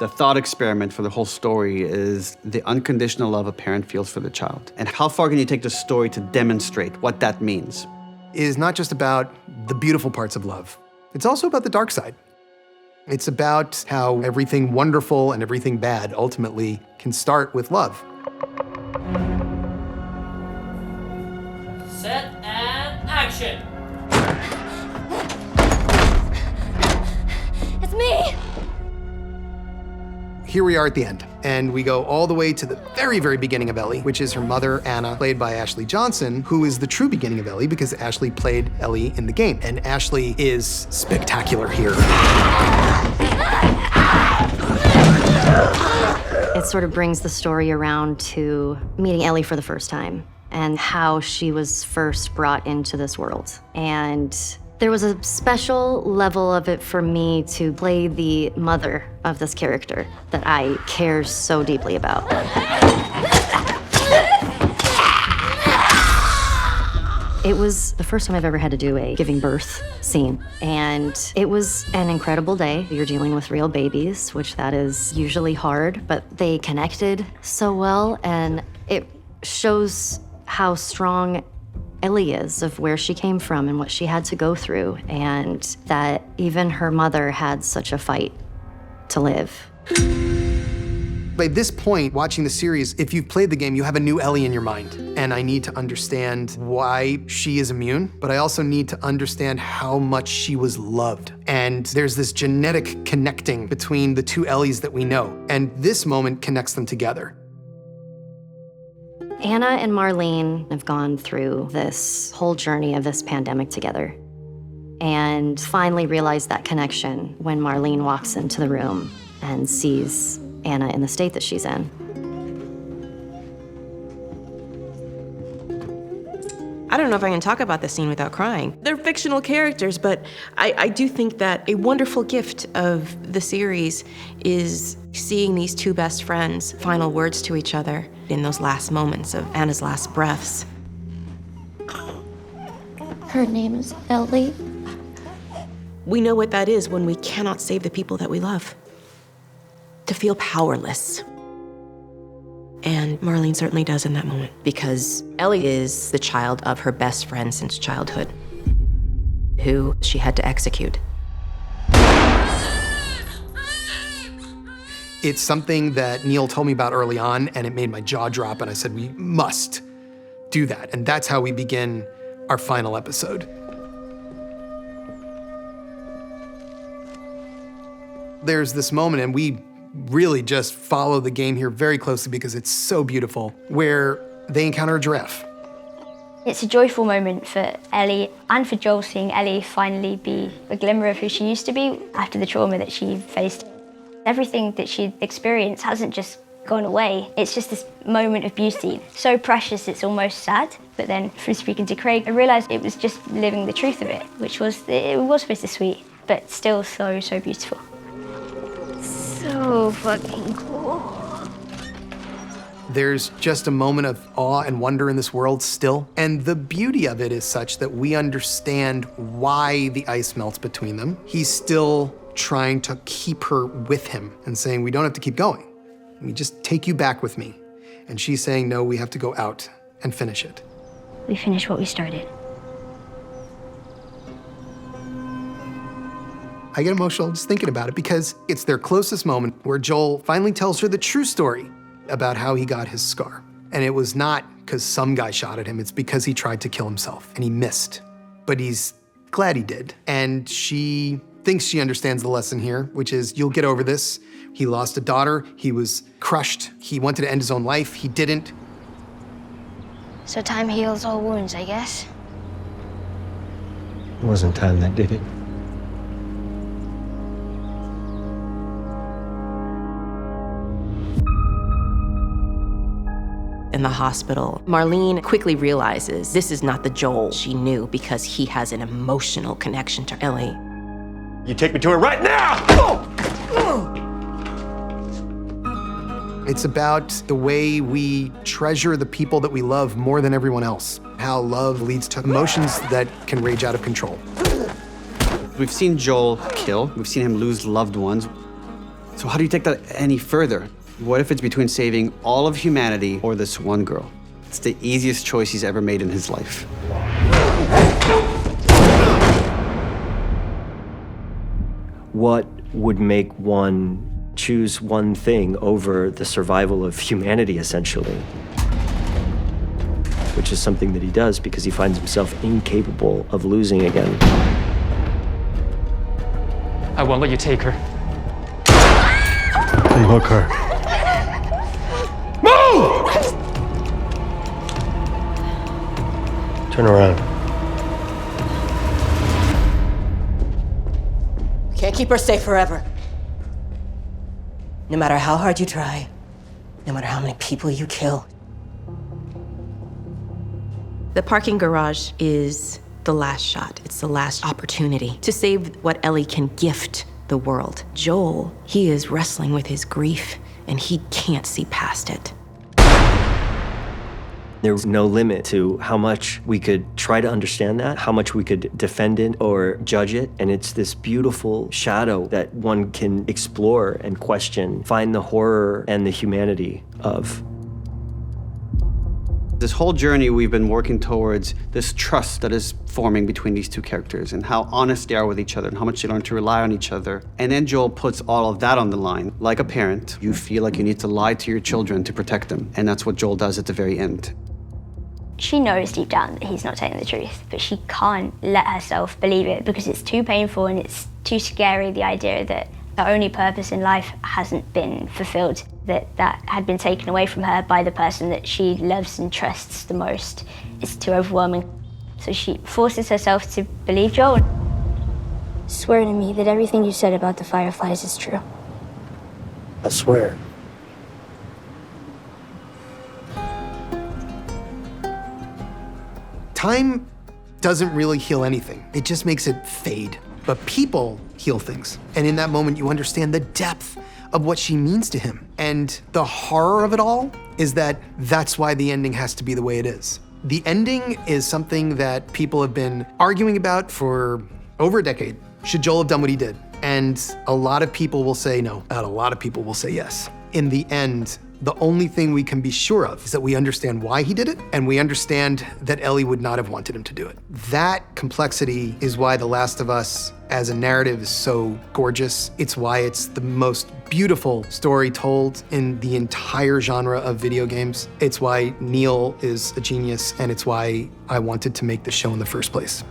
The thought experiment for the whole story is the unconditional love a parent feels for the child. And how far can you take the story to demonstrate what that means? It is not just about the beautiful parts of love. It's also about the dark side. It's about how everything wonderful and everything bad ultimately can start with love. Set and action! It's me! Here we are at the end, and we go all the way to the very, very beginning of Ellie, which is her mother, Anna, played by Ashley Johnson, who is the true beginning of Ellie because Ashley played Ellie in the game. And Ashley is spectacular here. It sort of brings the story around to meeting Ellie for the first time and how she was first brought into this world. And there was a special level of it for me to play the mother of this character that I care so deeply about. It was the first time I've ever had to do a giving birth scene, and it was an incredible day. You're dealing with real babies, which that is usually hard, but they connected so well, and it shows how strong Ellie is, of where she came from and what she had to go through, and that even her mother had such a fight to live. By this point, watching the series, if you've played the game, you have a new Ellie in your mind. And I need to understand why she is immune, but I also need to understand how much she was loved. And there's this genetic connecting between the two Ellies that we know, and this moment connects them together. Anna and Marlene have gone through this whole journey of this pandemic together and finally realized that connection when Marlene walks into the room and sees Anna in the state that she's in. I don't know if I can talk about this scene without crying. They're fictional characters, but I do think that a wonderful gift of the series is seeing these two best friends' final words to each other in those last moments of Anna's last breaths. Her name is Ellie. We know what that is when we cannot save the people that we love. To feel powerless. And Marlene certainly does in that moment, because Ellie is the child of her best friend since childhood, who she had to execute. It's something that Neil told me about early on, and it made my jaw drop, and I said, we must do that. And that's how we begin our final episode. There's this moment, and we really just follow the game here very closely because it's so beautiful, where they encounter a giraffe. It's a joyful moment for Ellie and for Joel, seeing Ellie finally be a glimmer of who she used to be after the trauma that she faced. Everything that she'd experienced hasn't just gone away. It's just this moment of beauty. So precious, it's almost sad. But then from speaking to Craig, I realized it was just living the truth of it, which was, it was bittersweet, but still so, so beautiful. So fucking cool. There's just a moment of awe and wonder in this world still. And the beauty of it is such that we understand why the ice melts between them. He's still trying to keep her with him and saying, we don't have to keep going. Let me just take you back with me. And she's saying, no, we have to go out and finish it. We finished what we started. I get emotional just thinking about it because it's their closest moment where Joel finally tells her the true story about how he got his scar. And it was not because some guy shot at him, it's because he tried to kill himself and he missed. But he's glad he did. And she thinks she understands the lesson here, which is you'll get over this. He lost a daughter, he was crushed, he wanted to end his own life, he didn't. So time heals all wounds, I guess. It wasn't time that did it. In the hospital, Marlene quickly realizes this is not the Joel she knew because he has an emotional connection to Ellie. You take me to her right now! It's about the way we treasure the people that we love more than everyone else. How love leads to emotions that can rage out of control. We've seen Joel kill, we've seen him lose loved ones. So how do you take that any further? What if it's between saving all of humanity or this one girl? It's the easiest choice he's ever made in his life. What would make one choose one thing over the survival of humanity, essentially? Which is something that he does because he finds himself incapable of losing again. I won't let you take her. Hey, look her. Move! Turn around. Can't keep her safe forever. No matter how hard you try, no matter how many people you kill. The parking garage is the last shot. It's the last opportunity to save what Ellie can gift the world. Joel, he is wrestling with his grief, and he can't see past it. There's no limit to how much we could try to understand that, how much we could defend it or judge it. And it's this beautiful shadow that one can explore and question, find the horror and the humanity of. This whole journey, we've been working towards this trust that is forming between these two characters and how honest they are with each other and how much they learn to rely on each other. And then Joel puts all of that on the line. Like a parent, you feel like you need to lie to your children to protect them. And that's what Joel does at the very end. She knows deep down that he's not telling the truth, but she can't let herself believe it because it's too painful and it's too scary, the idea that her only purpose in life hasn't been fulfilled, that had been taken away from her by the person that she loves and trusts the most. It's too overwhelming. So she forces herself to believe Joel. Swear to me that everything you said about the Fireflies is true. I swear. Time doesn't really heal anything. It just makes it fade. But people heal things. And in that moment, you understand the depth of what she means to him. And the horror of it all is that that's why the ending has to be the way it is. The ending is something that people have been arguing about for over a decade. Should Joel have done what he did? And a lot of people will say no, and a lot of people will say yes. In the end, the only thing we can be sure of is that we understand why he did it, and we understand that Ellie would not have wanted him to do it. That complexity is why The Last of Us as a narrative is so gorgeous. It's why it's the most beautiful story told in the entire genre of video games. It's why Neil is a genius, and it's why I wanted to make the show in the first place.